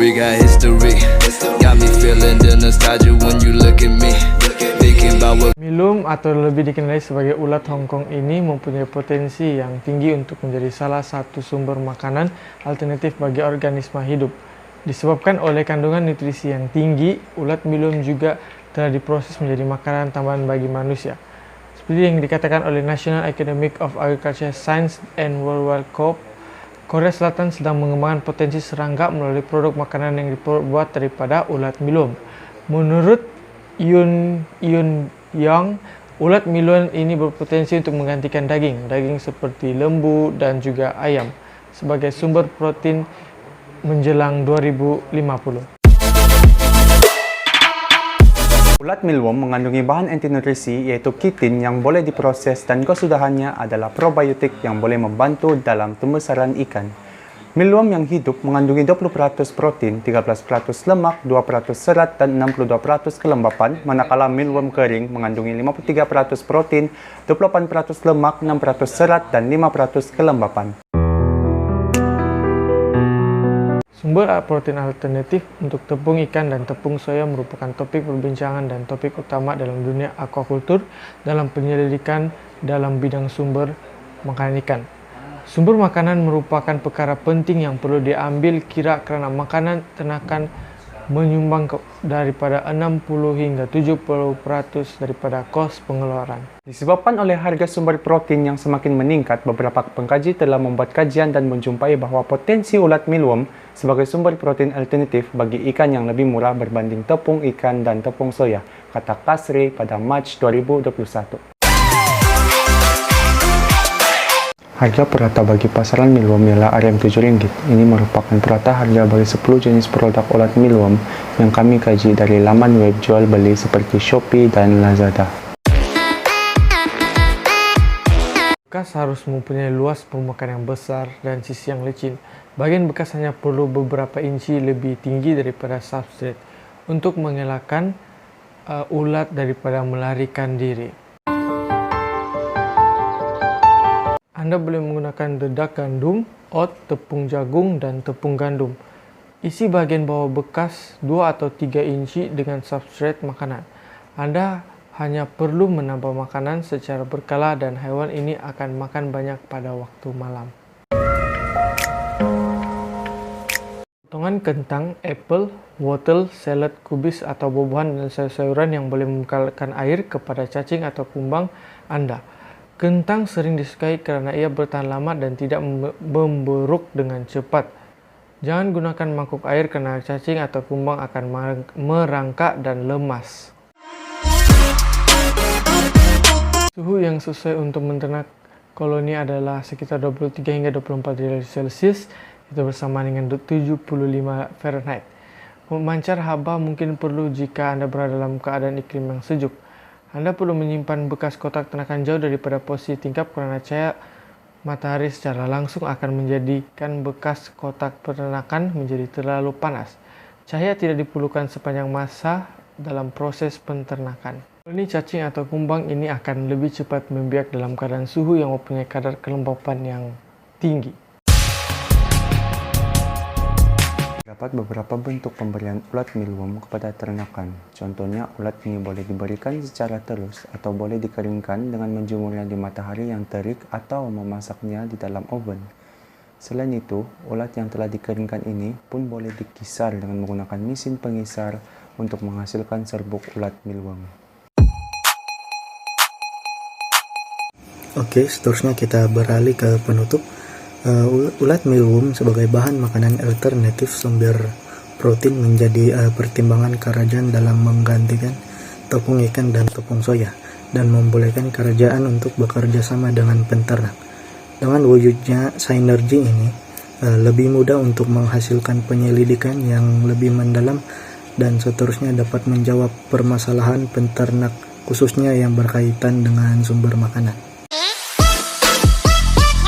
We got history. Got me feeling the nostalgia when you look at me. Thinking about what Milum atau lebih dikenali sebagai ulat Hongkong ini mempunyai potensi yang tinggi untuk menjadi salah satu sumber makanan alternatif bagi organisme hidup. Disebabkan oleh kandungan nutrisi yang tinggi, ulat milum juga telah diproses menjadi makanan tambahan bagi manusia. Seperti yang dikatakan oleh National Academy of Agricultural Science and World Wide Co., Korea Selatan sedang mengembangkan potensi serangga melalui produk makanan yang dibuat daripada ulat milum. Menurut Yoon Young, ulat milum ini berpotensi untuk menggantikan daging seperti lembu dan juga ayam sebagai sumber protein menjelang 2050. Ulat milum mengandungi bahan antinutrisi yaitu kitin yang boleh diproses dan kesudahannya adalah probiotik yang boleh membantu dalam pembesaran ikan. Milum yang hidup mengandungi 20% protein, 13% lemak, 2% serat, dan 62% kelembapan, manakala milum kering mengandungi 53% protein, 28% lemak, 6% serat, dan 5% kelembapan. Sumber protein alternatif untuk tepung ikan dan tepung soya merupakan topik perbincangan dan topik utama dalam dunia aquaculture dalam penyelidikan dalam bidang sumber makanan ikan. Sumber makanan merupakan perkara penting yang perlu diambil kira kerana makanan ternakan menyumbang daripada 60 hingga 70% daripada kos pengeluaran. Disebabkan oleh harga sumber protein yang semakin meningkat, beberapa pengkaji telah membuat kajian dan menjumpai bahawa potensi ulat milum sebagai sumber protein alternatif bagi ikan yang lebih murah berbanding tepung ikan dan tepung soya, kata Kasri pada Mac 2021. Harga purata bagi pasaran milum ialah Rp7. Ini merupakan purata harga bagi 10 jenis produk ulat milum yang kami kaji dari laman web jual beli seperti Shopee dan Lazada. Bekas harus mempunyai luas permukaan yang besar dan sisi yang licin. Bagian bekas hanya perlu beberapa inci lebih tinggi daripada substrate untuk mengelakkan ulat daripada melarikan diri. Anda boleh menggunakan dedak gandum, oat, tepung jagung, dan tepung gandum. Isi bahagian bawah bekas 2 atau 3 inci dengan substrate makanan. Anda hanya perlu menambah makanan secara berkala dan haiwan ini akan makan banyak pada waktu malam. Potongan kentang, apel, wortel, salad, kubis atau buah-buahan dan sayur-sayuran yang boleh mengekalkan air kepada cacing atau kumbang Anda. Kentang sering disukai kerana ia bertahan lama dan tidak memburuk dengan cepat. Jangan gunakan mangkuk air kerana cacing atau kumbang akan merangkak dan lemas. Suhu yang sesuai untuk menternak koloni adalah sekitar 23 hingga 24 derajat Celcius, itu bersama dengan 75 Fahrenheit. Memancar haba mungkin perlu jika Anda berada dalam keadaan iklim yang sejuk. Anda perlu menyimpan bekas kotak ternakan jauh daripada posisi tingkap kerana cahaya matahari secara langsung akan menjadikan bekas kotak peternakan menjadi terlalu panas. Cahaya tidak diperlukan sepanjang masa dalam proses penternakan. Koloni cacing atau kumbang ini akan lebih cepat membiak dalam keadaan suhu yang mempunyai kadar kelembapan yang tinggi. Terdapat beberapa bentuk pemberian ulat milum kepada ternakan. Contohnya, ulat ini boleh diberikan secara terus atau boleh dikeringkan dengan menjemurnya di matahari yang terik atau memasaknya di dalam oven. Selain itu, ulat yang telah dikeringkan ini pun boleh dikisar dengan menggunakan mesin pengisar untuk menghasilkan serbuk ulat milum. Oke, seterusnya kita beralih ke penutup. Ulat milum sebagai bahan makanan alternatif sumber protein menjadi pertimbangan kerajaan dalam menggantikan tepung ikan dan tepung soya dan membolehkan kerajaan untuk bekerja sama dengan peternak. Dengan wujudnya sinergi ini, lebih mudah untuk menghasilkan penyelidikan yang lebih mendalam dan seterusnya dapat menjawab permasalahan peternak khususnya yang berkaitan dengan sumber makanan.